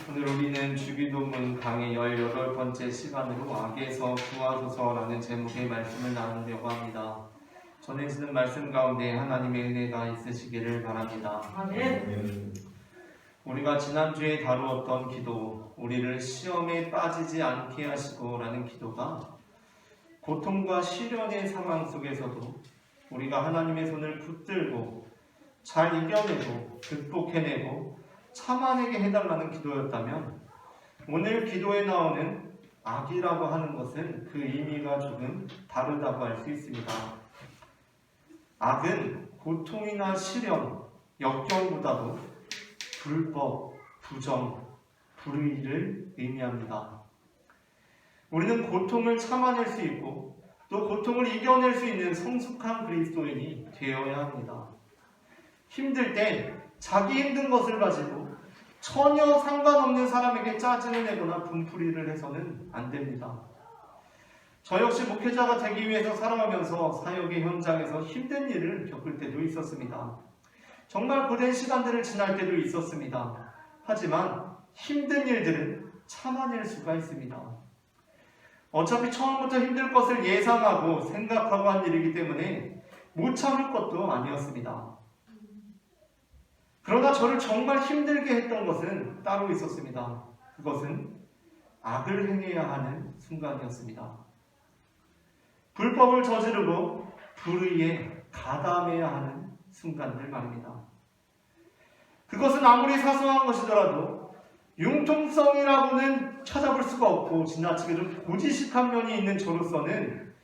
오늘 우리는 주기도문 강의 18번째 시간으로 악에서 구하소서라는 제목의 말씀을 나누려고 합니다. 전해지는 말씀 가운데 하나님의 은혜가 있으시기를 바랍니다. 아멘. 우리가 지난주에 다루었던 기도, 우리를 시험에 빠지지 않게 하시고 라는 기도가 고통과 시련의 상황 속에서도 우리가 하나님의 손을 붙들고 잘 이겨내고 극복해내고 참아내게 해달라는 기도였다면, 오늘 기도에 나오는 악이라고 하는 것은 그 의미가 조금 다르다고 할 수 있습니다. 악은 고통이나 시련, 역경보다도 불법, 부정, 불의를 의미합니다. 우리는 고통을 참아낼 수 있고 또 고통을 이겨낼 수 있는 성숙한 그리스도인이 되어야 합니다. 힘들 때 자기 힘든 것을 가지고 전혀 상관없는 사람에게 짜증을 내거나 분풀이를 해서는 안 됩니다. 저 역시 목회자가 되기 위해서 살아가면서 사역의 현장에서 힘든 일을 겪을 때도 있었습니다. 정말 고된 시간들을 지날 때도 있었습니다. 하지만 힘든 일들은 참아낼 수가 있습니다. 어차피 처음부터 힘들 것을 예상하고 생각하고 한 일이기 때문에 못 참을 것도 아니었습니다. 그러나 저를 정말 힘들게 했던 것은 따로 있었습니다. 그것은 악을 행해야 하는 순간이었습니다. 불법을 저지르고 불의에 가담해야 하는 순간들 말입니다. 그것은 아무리 사소한 것이더라도 융통성이라고는 찾아볼 수가 없고 지나치게 좀 고지식한 면이 있는 저로서는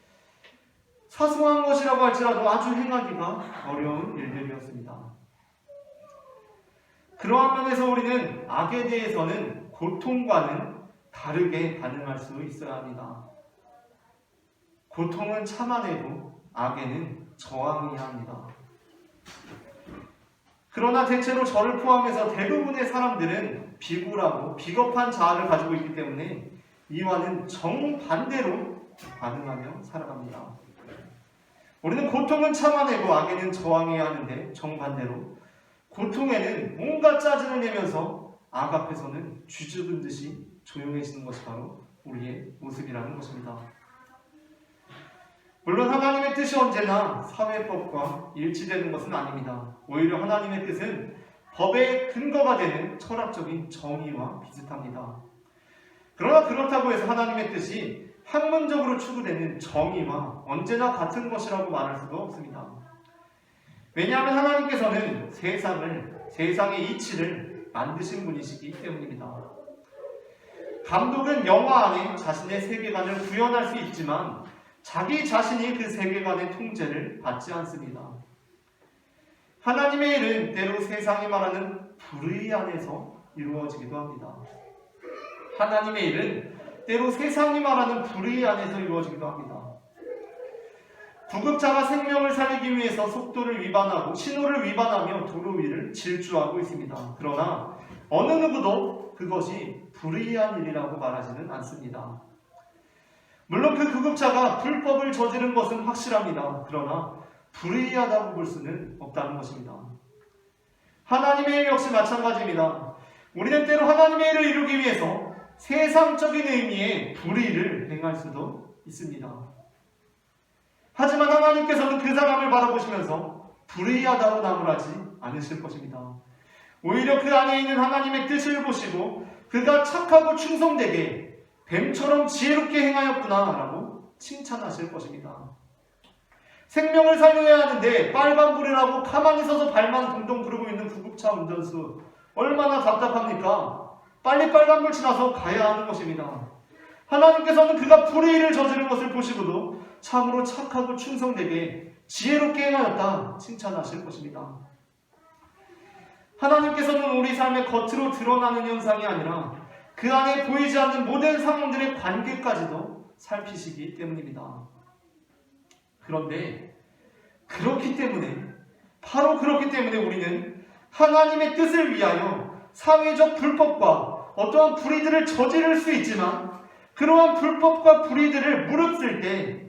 사소한 것이라고 할지라도 아주 행하기가 어려운 일들이었습니다. 그러한 면에서 우리는 악에 대해서는 고통과는 다르게 반응할 수 있어야 합니다. 고통은 참아내고 악에는 저항해야 합니다. 그러나 대체로 저를 포함해서 대부분의 사람들은 비굴하고 비겁한 자아를 가지고 있기 때문에 이와는 정반대로 반응하며 살아갑니다. 우리는 고통은 참아내고 악에는 저항해야 하는데 정반대로 고통에는 온갖 짜증을 내면서 악 앞에서는 쥐죽은 듯이 조용해지는 것이 바로 우리의 모습이라는 것입니다. 물론 하나님의 뜻이 언제나 사회법과 일치되는 것은 아닙니다. 오히려 하나님의 뜻은 법의 근거가 되는 철학적인 정의와 비슷합니다. 그러나 그렇다고 해서 하나님의 뜻이 학문적으로 추구되는 정의와 언제나 같은 것이라고 말할 수도 없습니다. 왜냐하면 하나님께서는 세상의 이치를 만드신 분이시기 때문입니다. 감독은 영화 안에 자신의 세계관을 구현할 수 있지만 자기 자신이 그 세계관의 통제를 받지 않습니다. 하나님의 일은 때로 세상이 말하는 불의 안에서 이루어지기도 합니다. 하나님의 일은 때로 세상이 말하는 불의 안에서 이루어지기도 합니다. 구급차가 생명을 살리기 위해서 속도를 위반하고 신호를 위반하며 도로 위를 질주하고 있습니다. 그러나 어느 누구도 그것이 불의한 일이라고 말하지는 않습니다. 물론 그 구급차가 불법을 저지른 것은 확실합니다. 그러나 불의하다고 볼 수는 없다는 것입니다. 하나님의 일 역시 마찬가지입니다. 우리는 때로 하나님의 일을 이루기 위해서 세상적인 의미의 불의를 행할 수도 있습니다. 하지만 하나님께서는 그 사람을 바라보시면서 불의하다고 나무라지 않으실 것입니다. 오히려 그 안에 있는 하나님의 뜻을 보시고 그가 착하고 충성되게 뱀처럼 지혜롭게 행하였구나 라고 칭찬하실 것입니다. 생명을 살려야 하는데 빨간불이라고 가만히 서서 발만 동동 구르고 있는 구급차 운전수 얼마나 답답합니까? 빨리 빨간불 지나서 가야 하는 것입니다. 하나님께서는 그가 불의를 저지른 것을 보시고도 참으로 착하고 충성되게 지혜롭게 행하였다 칭찬하실 것입니다. 하나님께서는 우리 삶의 겉으로 드러나는 현상이 아니라 그 안에 보이지 않는 모든 상황들의 관계까지도 살피시기 때문입니다. 그런데 바로 그렇기 때문에 우리는 하나님의 뜻을 위하여 사회적 불법과 어떠한 불의들을 저지를 수 있지만 그러한 불법과 불의들을 무릅쓸 때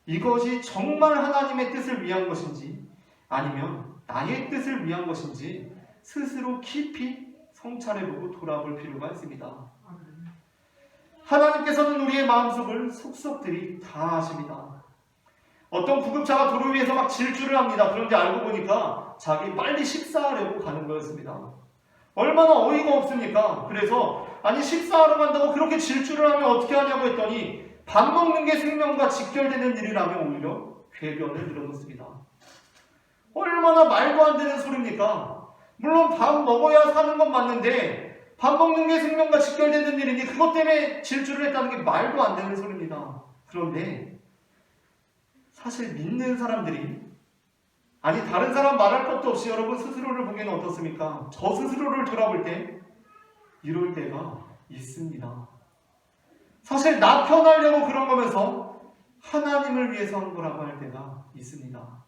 이것이 정말 하나님의 뜻을 위한 것인지 아니면 나의 뜻을 위한 것인지 스스로 깊이 성찰해보고 돌아볼 필요가 있습니다. 하나님께서는 우리의 마음속을 속속들이 다 아십니다. 어떤 구급차가 도로 위에서 막 질주를 합니다. 그런데 알고 보니까 자기 빨리 식사하려고 가는 거였습니다. 얼마나 어이가 없습니까? 그래서 아니 식사하러 간다고 그렇게 질주를 하면 어떻게 하냐고 했더니 밥 먹는 게 생명과 직결되는 일이라면 오히려 궤변을 늘어놓습니다. 얼마나 말도 안 되는 소리입니까? 물론 밥 먹어야 사는 건 맞는데 밥 먹는 게 생명과 직결되는 일이니 그것 때문에 질주를 했다는 게 말도 안 되는 소리입니다. 그런데 사실 믿는 사람들이 아니 다른 사람 말할 것도 없이 여러분 스스로를 보기에는 어떻습니까? 저 스스로를 돌아볼 때 이럴 때가 있습니다. 사실 나 편하려고 그런 거면서 하나님을 위해서 한 거라고 할 때가 있습니다.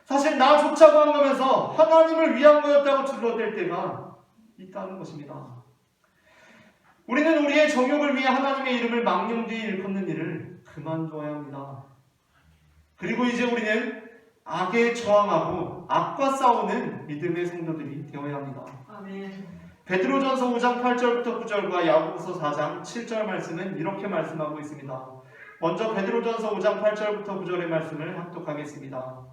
사실 나 좋자고 한 거면서 하나님을 위한 거였다고 둘러댈 때가 있다는 것입니다. 우리는 우리의 정욕을 위해 하나님의 이름을 망령되이 일컫는 일을 그만둬야 합니다. 그리고 이제 우리는 악에 저항하고 악과 싸우는 믿음의 성도들이 되어야 합니다. 아멘. 베드로전서 5장 8절부터 9절과 야고보서 4장 7절 말씀은 이렇게 말씀하고 있습니다. 먼저 베드로전서 5장 8절부터 9절의 말씀을 합독하겠습니다.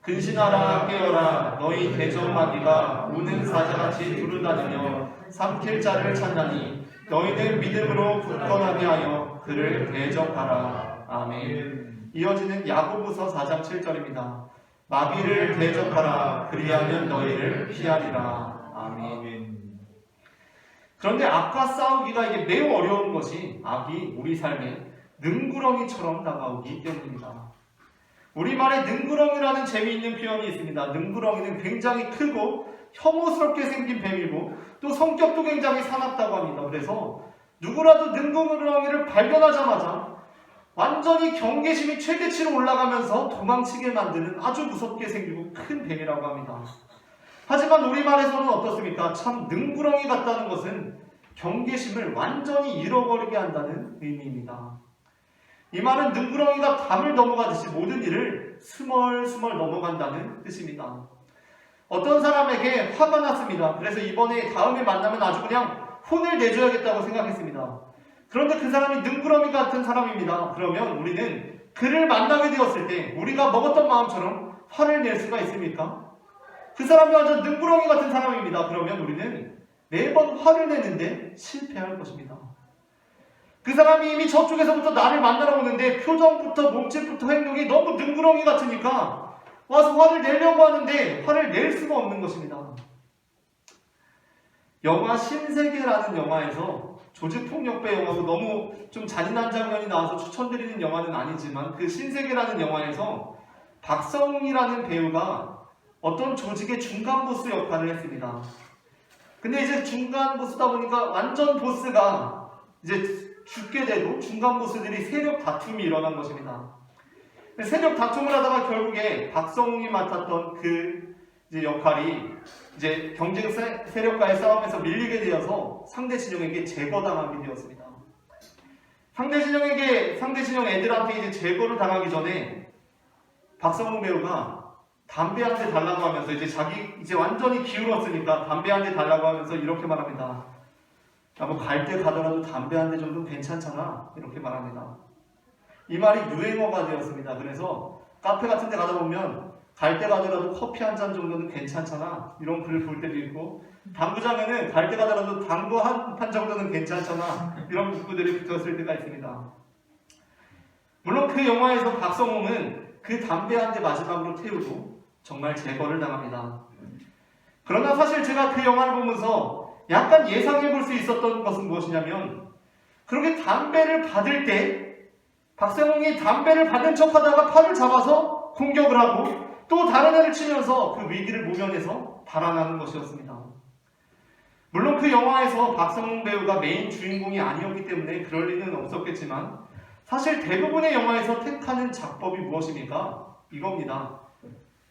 근신하라 깨어라 너희 대적마귀가 우는 사자같이 두루다니며 삼킬 자를 찾나니 너희는 믿음으로 굳건하게 하여 그를 대적하라. 아멘. 이어지는 야고보서 4장 7절입니다. 마귀를 대적하라. 그리하면 너희를 피하리라. 아멘. 그런데 악과 싸우기가 이게 매우 어려운 것이 악이 우리 삶에 능구렁이처럼 다가오기 때문입니다. 우리말에 능구렁이라는 재미있는 표현이 있습니다. 능구렁이는 굉장히 크고 혐오스럽게 생긴 뱀이고 또 성격도 굉장히 사납다고 합니다. 그래서 누구라도 능구렁이를 발견하자마자 완전히 경계심이 최대치로 올라가면서 도망치게 만드는 아주 무섭게 생기고 큰 뱀이라고 합니다. 하지만 우리말에서는 어떻습니까? 참 능구렁이 같다는 것은 경계심을 완전히 잃어버리게 한다는 의미입니다. 이 말은 능구렁이가 담을 넘어가듯이 모든 일을 스멀스멀 넘어간다는 뜻입니다. 어떤 사람에게 화가 났습니다. 그래서 다음에 만나면 아주 그냥 혼을 내줘야겠다고 생각했습니다. 그런데 그 사람이 능구렁이 같은 사람입니다. 그러면 우리는 그를 만나게 되었을 때 우리가 먹었던 마음처럼 화를 낼 수가 있습니까? 그 사람이 완전 능구렁이 같은 사람입니다. 그러면 우리는 매번 화를 내는데 실패할 것입니다. 그 사람이 이미 저쪽에서부터 나를 만나러 오는데 표정부터 몸짓부터 행동이 너무 능구렁이 같으니까 와서 화를 내려고 하는데 화를 낼 수가 없는 것입니다. 영화 신세계라는 영화에서 조직폭력배 영화고 너무 좀 잔인한 장면이 나와서 추천드리는 영화는 아니지만 그 신세계라는 영화에서 박성웅이라는 배우가 어떤 조직의 중간 보스 역할을 했습니다. 근데 이제 중간 보스다 보니까 완전 보스가 이제 죽게 되고 중간 보스들이 세력 다툼이 일어난 것입니다. 세력 다툼을 하다가 결국에 박성웅이 맡았던 그 이제 역할이 이제 경쟁 세력과의 싸움에서 밀리게 되어서 상대 진영에게 제거당하게 되었습니다. 상대 진영 애들한테 이제 제거를 당하기 전에 박성웅 배우가 담배 한 대 달라고 하면서 이제 완전히 기울었으니까 담배 한 대 달라고 하면서 이렇게 말합니다. 뭐 갈 때 가더라도 담배 한 대 정도는 괜찮잖아. 이렇게 말합니다. 이 말이 유행어가 되었습니다. 그래서 카페 같은 데 가다 보면 갈 때 가더라도 커피 한 잔 정도는 괜찮잖아. 이런 글을 볼 때도 있고 당구장에는 갈 때 가더라도 당구 한 판 정도는 괜찮잖아. 이런 문구들이 붙었을 때가 있습니다. 물론 그 영화에서 박성웅은 그 담배 한 대 마지막으로 태우고 정말 제거를 당합니다. 그러나 사실 제가 그 영화를 보면서 약간 예상해 볼 수 있었던 것은 무엇이냐면 그렇게 담배를 받을 때 박성웅이 담배를 받은 척 하다가 팔을 잡아서 공격을 하고 또 다른 애를 치면서 그 위기를 모면해서 달아나는 것이었습니다. 물론 그 영화에서 박성웅 배우가 메인 주인공이 아니었기 때문에 그럴 리는 없었겠지만 사실 대부분의 영화에서 택하는 작법이 무엇입니까? 이겁니다.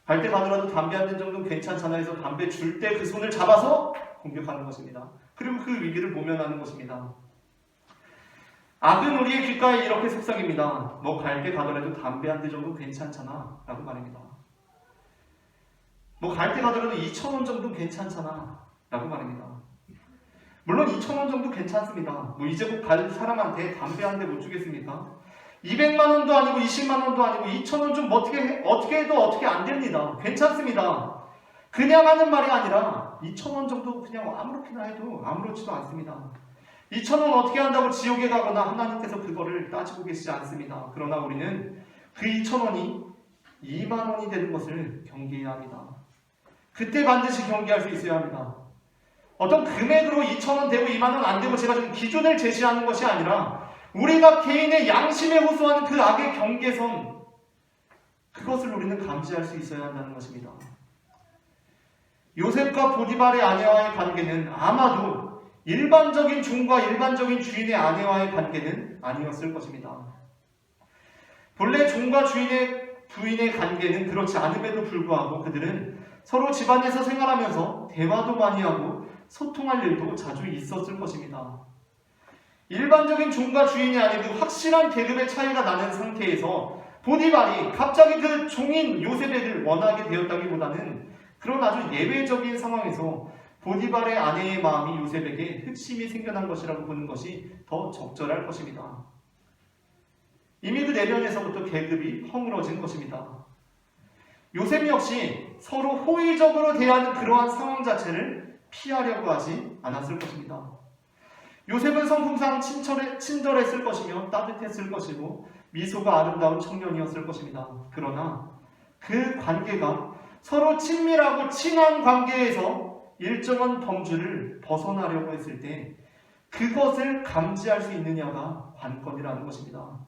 갈 때 가더라도 담배 한 대 정도는 괜찮잖아 해서 담배 줄 때 그 손을 잡아서 공격하는 것입니다. 그리고 그 위기를 모면하는 것입니다. 악은 우리의 귓가에 이렇게 속삭입니다. 너 갈 때 가더라도 담배 한 대 정도 괜찮잖아 라고 말입니다. 뭐 갈 때 가더라도 2,000원 정도 괜찮잖아. 라고 말합니다. 물론 2,000원 정도 괜찮습니다. 뭐 이제 곧 갈 사람한테 담배 한 대 못 주겠습니까? 200만 원도 아니고 20만 원도 아니고 2,000원 좀 어떻게 해도 어떻게 안 됩니다. 괜찮습니다. 그냥 하는 말이 아니라 2,000원 정도 그냥 아무렇게나 해도 아무렇지도 않습니다. 2,000원 어떻게 한다고 지옥에 가거나 하나님께서 그거를 따지고 계시지 않습니다. 그러나 우리는 그 2,000원이 2만 원이 되는 것을 경계해야 합니다. 그때 반드시 경계할 수 있어야 합니다. 어떤 금액으로 2,000원 되고 2만 원 안 되고 제가 지금 기준을 제시하는 것이 아니라 우리가 개인의 양심에 호소하는 그 악의 경계선, 그것을 우리는 감지할 수 있어야 한다는 것입니다. 요셉과 보디발의 아내와의 관계는 아마도 일반적인 종과 일반적인 주인의 아내와의 관계는 아니었을 것입니다. 본래 종과 부인의 관계는 그렇지 않음에도 불구하고 그들은 서로 집안에서 생활하면서 대화도 많이 하고 소통할 일도 자주 있었을 것입니다. 일반적인 종과 주인이 아니고 확실한 계급의 차이가 나는 상태에서 보디발이 갑자기 그 종인 요셉을 원하게 되었다기보다는 그런 아주 예외적인 상황에서 보디발의 아내의 마음이 요셉에게 흑심이 생겨난 것이라고 보는 것이 더 적절할 것입니다. 이미 그 내면에서부터 계급이 허물어진 것입니다. 요셉 역시 서로 호의적으로 대하는 그러한 상황 자체를 피하려고 하지 않았을 것입니다. 요셉은 성품상 친절했을 것이며 따뜻했을 것이고 미소가 아름다운 청년이었을 것입니다. 그러나 그 관계가 서로 친밀하고 친한 관계에서 일정한 범주를 벗어나려고 했을 때 그것을 감지할 수 있느냐가 관건이라는 것입니다.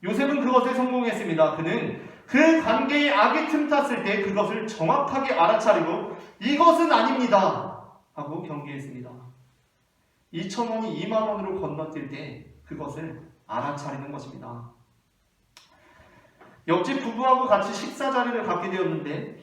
요셉은 그것에 성공했습니다. 그는 그 관계에 악이 틈탔을 때 그것을 정확하게 알아차리고 이것은 아닙니다 하고 경계했습니다. 2,000원이 2만 원으로 건너뛸 때 그것을 알아차리는 것입니다. 옆집 부부하고 같이 식사 자리를 갖게 되었는데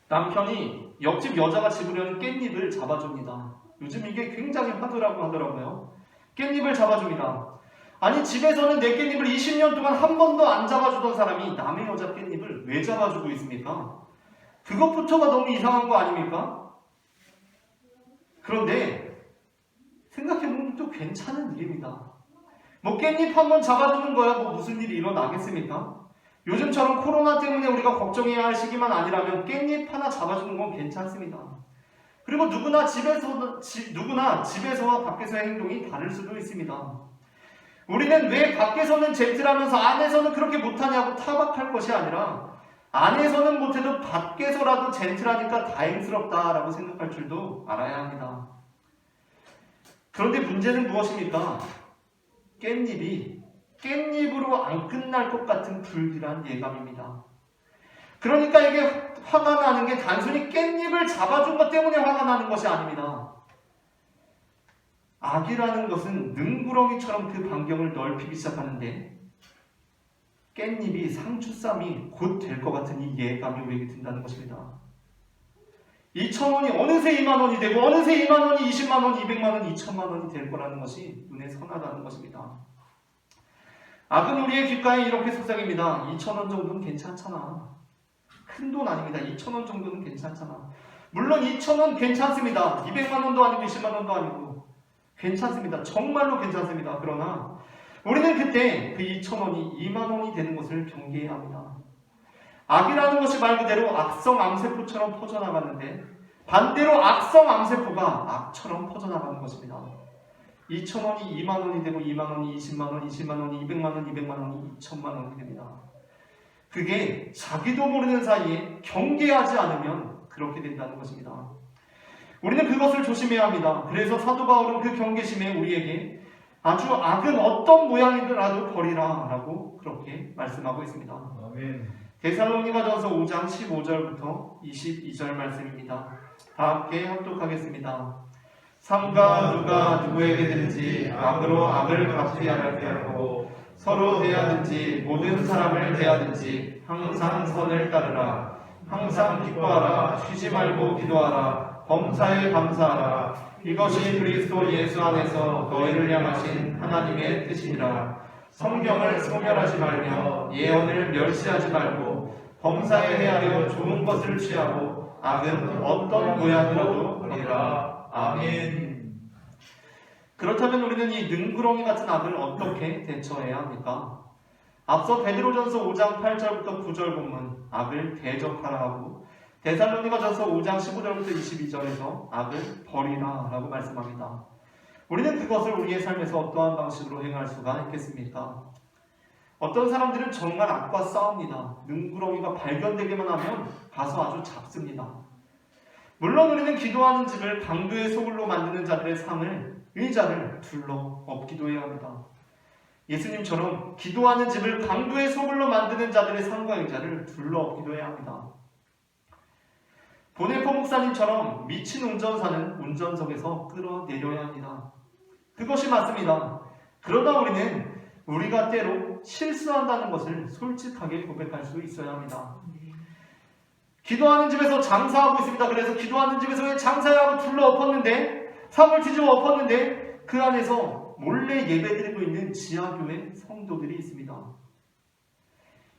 남편이 옆집 여자가 집으려는 깻잎을 잡아줍니다. 요즘 이게 굉장히 화두라고 하더라고요. 깻잎을 잡아줍니다. 아니 집에서는 내 깻잎을 20년 동안 한 번도 안 잡아주던 사람이 남의 여자 깻잎을 왜 잡아주고 있습니까? 그것부터가 너무 이상한 거 아닙니까? 그런데 생각해보면 또 괜찮은 일입니다. 뭐 깻잎 한 번 잡아주는 거야 뭐 무슨 일이 일어나겠습니까? 요즘처럼 코로나 때문에 우리가 걱정해야 할 시기만 아니라면 깻잎 하나 잡아주는 건 괜찮습니다. 그리고 누구나 집에서와 밖에서의 행동이 다를 수도 있습니다. 우리는 왜 밖에서는 젠틀하면서 안에서는 그렇게 못하냐고 타박할 것이 아니라 안에서는 못해도 밖에서라도 젠틀하니까 다행스럽다라고 생각할 줄도 알아야 합니다. 그런데 문제는 무엇입니까? 깻잎으로 안 끝날 것 같은 불길한 예감입니다. 그러니까 이게 화가 나는 게 단순히 깻잎을 잡아준 것 때문에 화가 나는 것이 아닙니다. 악이라는 것은 능구렁이처럼 그 반경을 넓히기 시작하는데 깻잎이 상추쌈이 곧 될 것 같은 이 예감이 우리에게 든다는 것입니다. 2,000원이 어느새 2만 원이 되고 어느새 2만 원이 20만 원, 200만 원, 2천만 원이 될 거라는 것이 눈에 선하다는 것입니다. 악은 우리의 귓가에 이렇게 속삭입니다. 2,000원 정도는 괜찮잖아. 큰 돈 아닙니다. 2,000원 정도는 괜찮잖아. 물론 2,000원 괜찮습니다. 200만 원도 아니고 20만 원도 아니고 괜찮습니다. 정말로 괜찮습니다. 그러나 우리는 그때 그 2,000원이 2만 원이 되는 것을 경계해야 합니다. 악이라는 것이 말 그대로 악성 암세포처럼 퍼져나가는데 반대로 악성 암세포가 악처럼 퍼져나가는 것입니다. 2,000원이 2만 원이 되고 2만 원이 20만 원, 20만 원이 200만 원, 200만 원이 2천만 원이 됩니다. 그게 자기도 모르는 사이에 경계하지 않으면 그렇게 된다는 것입니다. 우리는 그것을 조심해야 합니다. 그래서 사도 바울은 그 경계심에 우리에게 아주 악은 어떤 모양이더라도 버리라 라고 그렇게 말씀하고 있습니다. 아멘. 데살로니가전서 5장 15절부터 22절 말씀입니다. 다 함께 합독하겠습니다. 삼가 누가 누구에게든지 악으로 악을 갚으게 하고 서로 대하든지 모든 사람을 대하든지 항상 선을 따르라. 항상 기뻐하라. 쉬지 말고 기도하라. 범사에 감사하라. 이것이 그리스도 예수 안에서 너희를 향하신 하나님의 뜻이니라. 성경을 소멸하지 말며 예언을 멸시하지 말고 범사에 대하여 좋은 것을 취하고 악은 어떤 모양이라도 버리라. 아멘. 그렇다면 우리는 이 능구렁이 같은 악을 어떻게 대처해야 합니까? 앞서 베드로전서 5장 8절부터 9절 본문 악을 대적하라 하고 데살로니가전서 5장 15절부터 22절에서 악을 버리라 라고 말씀합니다. 우리는 그것을 우리의 삶에서 어떠한 방식으로 행할 수가 있겠습니까? 어떤 사람들은 정말 악과 싸웁니다. 능구렁이가 발견되기만 하면 가서 아주 잡습니다. 물론 우리는 기도하는 집을 강도의 소굴로 만드는 자들의 상을 의자를 둘러 엎기도 해야 합니다. 예수님처럼 기도하는 집을 강도의 소굴로 만드는 자들의 상과 의자를 둘러 엎기도 해야 합니다. 보네포 목사님처럼 미친 운전사는 운전석에서 끌어내려야 합니다. 그것이 맞습니다. 그러나 우리는 우리가 때로 실수한다는 것을 솔직하게 고백할 수 있어야 합니다. 기도하는 집에서 장사하고 있습니다. 그래서 기도하는 집에서 왜 장사하고 둘러 엎었는데, 상을 뒤집어 엎었는데 그 안에서 몰래 예배드리고 있는 지하교회 성도들이 있습니다.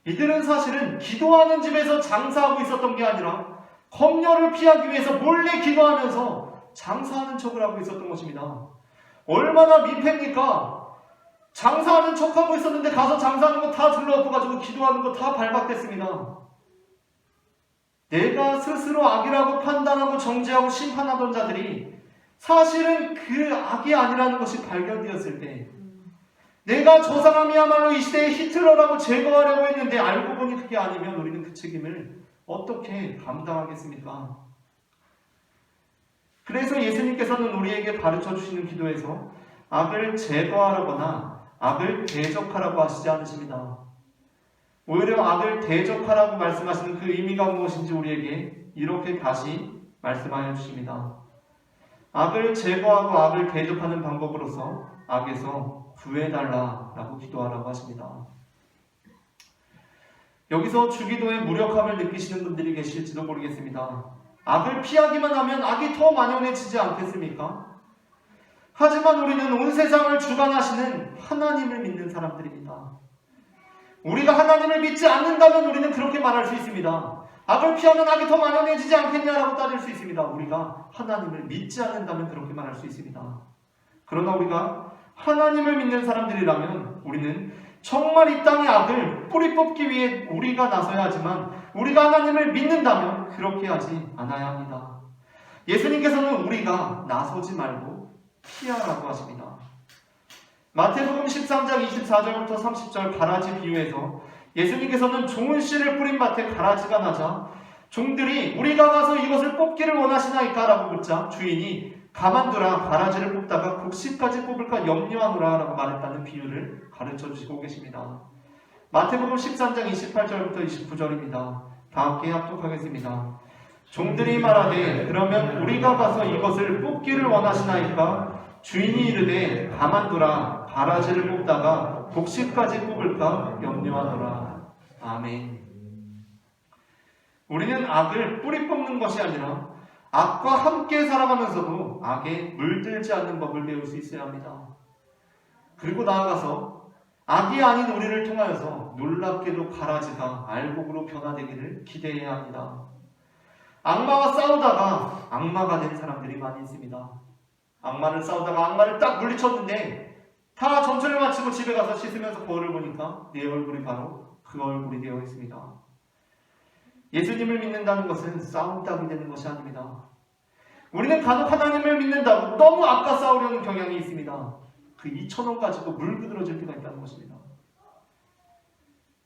이들은 사실은 기도하는 집에서 장사하고 있었던 게 아니라 검열을 피하기 위해서 몰래 기도하면서 장사하는 척을 하고 있었던 것입니다. 얼마나 민폐입니까? 장사하는 척하고 있었는데 가서 장사하는 거 다 둘러엎어가지고 기도하는 거 다 발각됐습니다. 내가 스스로 악이라고 판단하고 정죄하고 심판하던 자들이 사실은 그 악이 아니라는 것이 발견되었을 때 내가 저 사람이야말로 이 시대의 히틀러라고 제거하려고 했는데 알고 보니 그게 아니면 우리는 그 책임을 어떻게 감당하겠습니까? 그래서 예수님께서는 우리에게 가르쳐 주시는 기도에서 악을 제거하라거나 악을 대적하라고 하시지 않으십니다. 오히려 악을 대적하라고 말씀하시는 그 의미가 무엇인지 우리에게 이렇게 다시 말씀하여 주십니다. 악을 제거하고 악을 대적하는 방법으로서 악에서 구해달라라고 기도하라고 하십니다. 여기서 주기도의 무력함을 느끼시는 분들이 계실지도 모르겠습니다. 악을 피하기만 하면 악이 더 만연해지지 않겠습니까? 하지만 우리는 온 세상을 주관하시는 하나님을 믿는 사람들입니다. 우리가 하나님을 믿지 않는다면 우리는 그렇게 말할 수 있습니다. 악을 피하면 악이 더 만연해지지 않겠냐라고 따질 수 있습니다. 우리가 하나님을 믿지 않는다면 그렇게 말할 수 있습니다. 그러나 우리가 하나님을 믿는 사람들이라면 우리는 정말 이 땅의 악을 뿌리 뽑기 위해 우리가 나서야 하지만 우리가 하나님을 믿는다면 그렇게 하지 않아야 합니다. 예수님께서는 우리가 나서지 말고 피하라고 하십니다. 마태복음 13장 24절부터 30절 가라지 비유에서 예수님께서는 좋은 씨를 뿌린 밭에 가라지가 나자 종들이 우리가 가서 이것을 뽑기를 원하시나이까? 라고 묻자 주인이 가만두라, 가라지를 뽑다가 곡식까지 뽑을까 염려하노라 라고 말했다는 비유를 가르쳐 주시고 계십니다. 마태복음 13장 28절부터 29절입니다. 다 함께 합독하겠습니다. 종들이 말하되 그러면 우리가 가서 이것을 뽑기를 원하시나이까? 주인이 이르되 가만두라, 가라지를 뽑다가 곡식까지 뽑을까 염려하노라. 아멘. 우리는 악을 뿌리 뽑는 것이 아니라 악과 함께 살아가면서도 악에 물들지 않는 법을 배울 수 있어야 합니다. 그리고 나아가서 악이 아닌 우리를 통하여서 놀랍게도 가라지가 알곡으로 변화되기를 기대해야 합니다. 악마와 싸우다가 악마가 된 사람들이 많이 있습니다. 악마를 싸우다가 악마를 딱 물리쳤는데 다 전투를 마치고 집에 가서 씻으면서 거울을 보니까 내 얼굴이 바로 그 얼굴이 되어 있습니다. 예수님을 믿는다는 것은 싸움닭이 되는 것이 아닙니다. 우리는 간혹 하나님을 믿는다고 너무 악과 싸우려는 경향이 있습니다. 그 2,000원 가지고 물그들어질 때가 있다는 것입니다.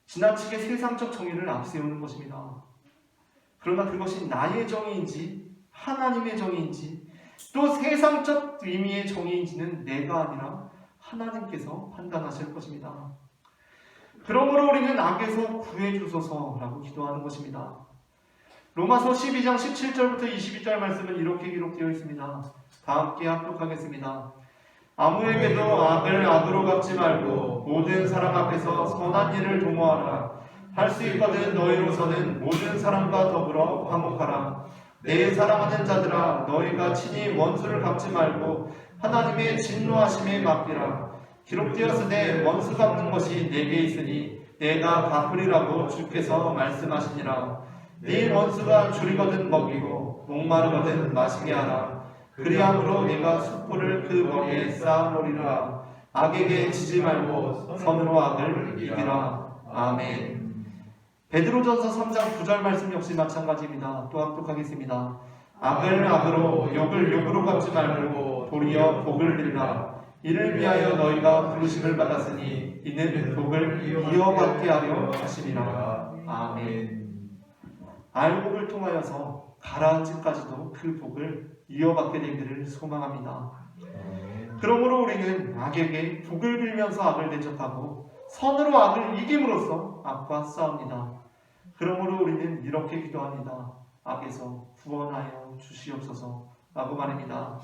지나치게 세상적 정의를 앞세우는 것입니다. 그러나 그것이 나의 정의인지 하나님의 정의인지 또 세상적 의미의 정의인지는 내가 아니라 하나님께서 판단하실 것입니다. 그러므로 우리는 악에서 구해주소서라고 기도하는 것입니다. 로마서 12장 17절부터 22절 말씀은 이렇게 기록되어 있습니다. 다 함께 합독하겠습니다. 아무에게도 악을 악으로 갚지 말고 모든 사람 앞에서 선한 일을 도모하라. 할 수 있거든 너희로서는 모든 사람과 더불어 화목하라. 내 사랑하는 자들아, 너희가 친히 원수를 갚지 말고 하나님의 진노하심에 맡기라. 기록되었으되 원수 갚는 것이 내게 있으니 내가 갚으리라고 주께서 말씀하시니라. 네 원수가 줄이거든 먹이고 목마르거든 마시게 하라. 그리함으로 네가 숯불을 그 머리에 쌓아놓으리라. 악에게 지지 말고 선으로 악을 이기라. 아멘. 베드로전서 3장 9절 말씀 역시 마찬가지입니다. 또 합독하겠습니다. 악을 악으로 욕을 욕으로 갚지 말고 도리어 복을 빌라. 이를 위하여 너희가 부르심을 받았으니 이는 복을 이어받게 하려 하심이라. 아멘. 알복을 통하여서 가라앉음까지도 그 복을 이어받게 되기를 소망합니다. 그러므로 우리는 악에게 복을 빌면서 악을 대적하고 선으로 악을 이김으로써 악과 싸웁니다. 그러므로 우리는 이렇게 기도합니다. 악에서 구원하여 주시옵소서 라고 말합니다.